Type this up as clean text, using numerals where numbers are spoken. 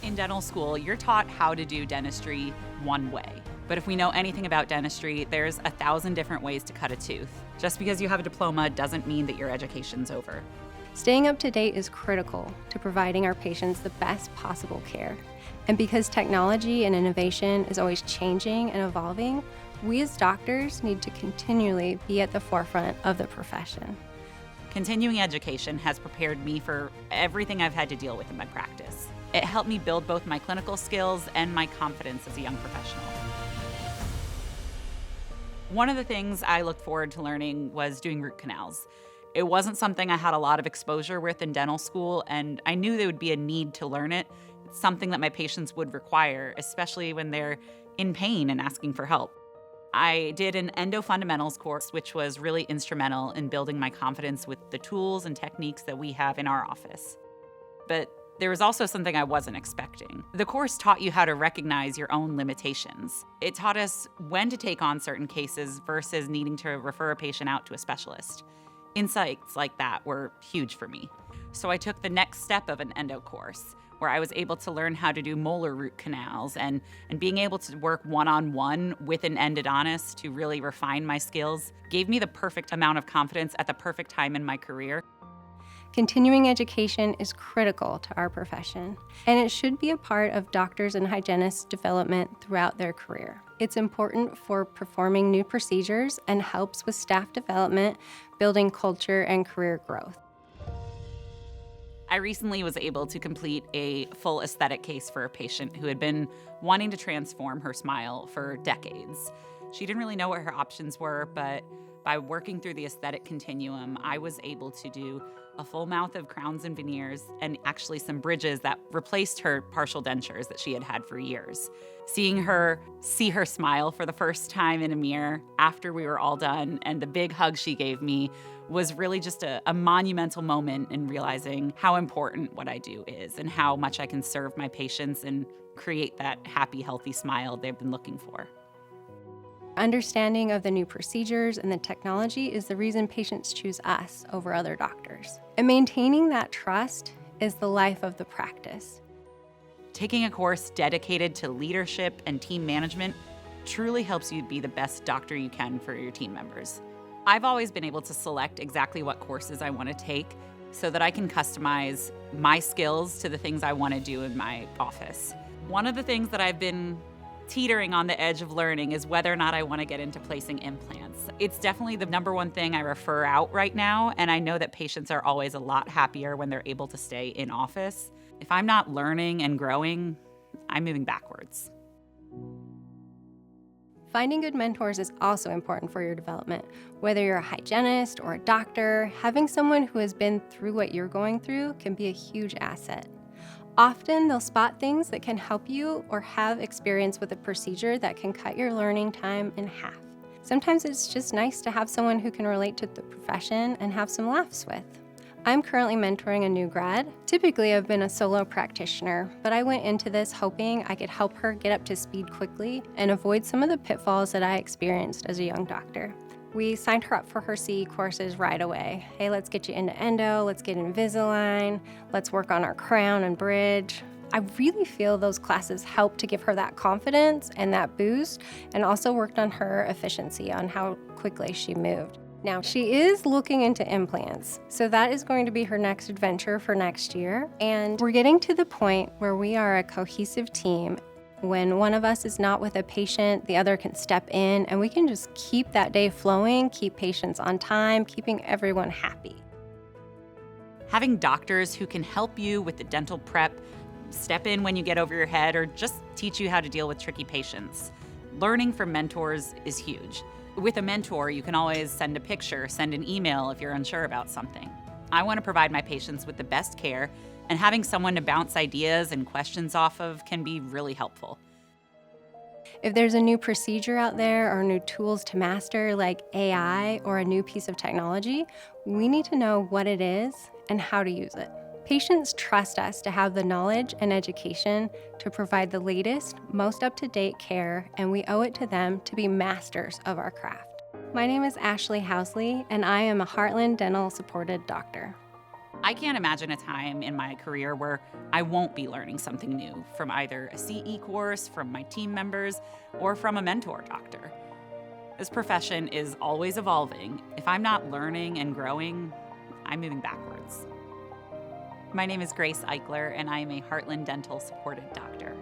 In dental school, you're taught how to do dentistry one way. But if we know anything about dentistry, there's 1,000 different ways to cut a tooth. Just because you have a diploma doesn't mean that your education's over. Staying up to date is critical to providing our patients the best possible care. And because technology and innovation is always changing and evolving, we as doctors need to continually be at the forefront of the profession. Continuing education has prepared me for everything I've had to deal with in my practice. It helped me build both my clinical skills and my confidence as a young professional. One of the things I looked forward to learning was doing root canals. It wasn't something I had a lot of exposure with in dental school, and I knew there would be a need to learn it. It's something that my patients would require, especially when they're in pain and asking for help. I did an endo fundamentals course, which was really instrumental in building my confidence with the tools and techniques that we have in our office. But there was also something I wasn't expecting. The course taught you how to recognize your own limitations. It taught us when to take on certain cases versus needing to refer a patient out to a specialist. Insights like that were huge for me. So I took the next step of an endo course, where I was able to learn how to do molar root canals and being able to work one-on-one with an endodontist to really refine my skills gave me the perfect amount of confidence at the perfect time in my career. Continuing education is critical to our profession, and it should be a part of doctors and hygienists' development throughout their career. It's important for performing new procedures and helps with staff development, building culture, and career growth. I recently was able to complete a full aesthetic case for a patient who had been wanting to transform her smile for decades. She didn't really know what her options were, but by working through the aesthetic continuum, I was able to do a full mouth of crowns and veneers and actually some bridges that replaced her partial dentures that she had had for years. Seeing her see her smile for the first time in a mirror after we were all done and the big hug she gave me was really just a monumental moment in realizing how important what I do is and how much I can serve my patients and create that happy, healthy smile they've been looking for. Understanding of the new procedures and the technology is the reason patients choose us over other doctors. And maintaining that trust is the life of the practice. Taking a course dedicated to leadership and team management truly helps you be the best doctor you can for your team members. I've always been able to select exactly what courses I want to take so that I can customize my skills to the things I want to do in my office. One of the things that I've been teetering on the edge of learning is whether or not I want to get into placing implants. It's definitely the number one thing I refer out right now, and I know that patients are always a lot happier when they're able to stay in office. If I'm not learning and growing, I'm moving backwards. Finding good mentors is also important for your development. Whether you're a hygienist or a doctor, having someone who has been through what you're going through can be a huge asset. Often, they'll spot things that can help you or have experience with a procedure that can cut your learning time in half. Sometimes it's just nice to have someone who can relate to the profession and have some laughs with. I'm currently mentoring a new grad. Typically, I've been a solo practitioner, but I went into this hoping I could help her get up to speed quickly and avoid some of the pitfalls that I experienced as a young doctor. We signed her up for her CE courses right away. Hey, let's get you into endo, let's get Invisalign, let's work on our crown and bridge. I really feel those classes helped to give her that confidence and that boost, and also worked on her efficiency on how quickly she moved. Now, she is looking into implants, so that is going to be her next adventure for next year. And we're getting to the point where we are a cohesive team. When one of us is not with a patient, the other can step in, and we can just keep that day flowing, keep patients on time, keeping everyone happy. Having doctors who can help you with the dental prep, step in when you get over your head, or just teach you how to deal with tricky patients. Learning from mentors is huge. With a mentor, you can always send a picture, send an email if you're unsure about something. I want to provide my patients with the best care, and having someone to bounce ideas and questions off of can be really helpful. If there's a new procedure out there or new tools to master like AI or a new piece of technology, we need to know what it is and how to use it. Patients trust us to have the knowledge and education to provide the latest, most up-to-date care, and we owe it to them to be masters of our craft. My name is Ashley Housley, and I am a Heartland Dental supported doctor. I can't imagine a time in my career where I won't be learning something new from either a CE course, from my team members, or from a mentor doctor. This profession is always evolving. If I'm not learning and growing, I'm moving backwards. My name is Grace Eichler, and I am a Heartland Dental supported doctor.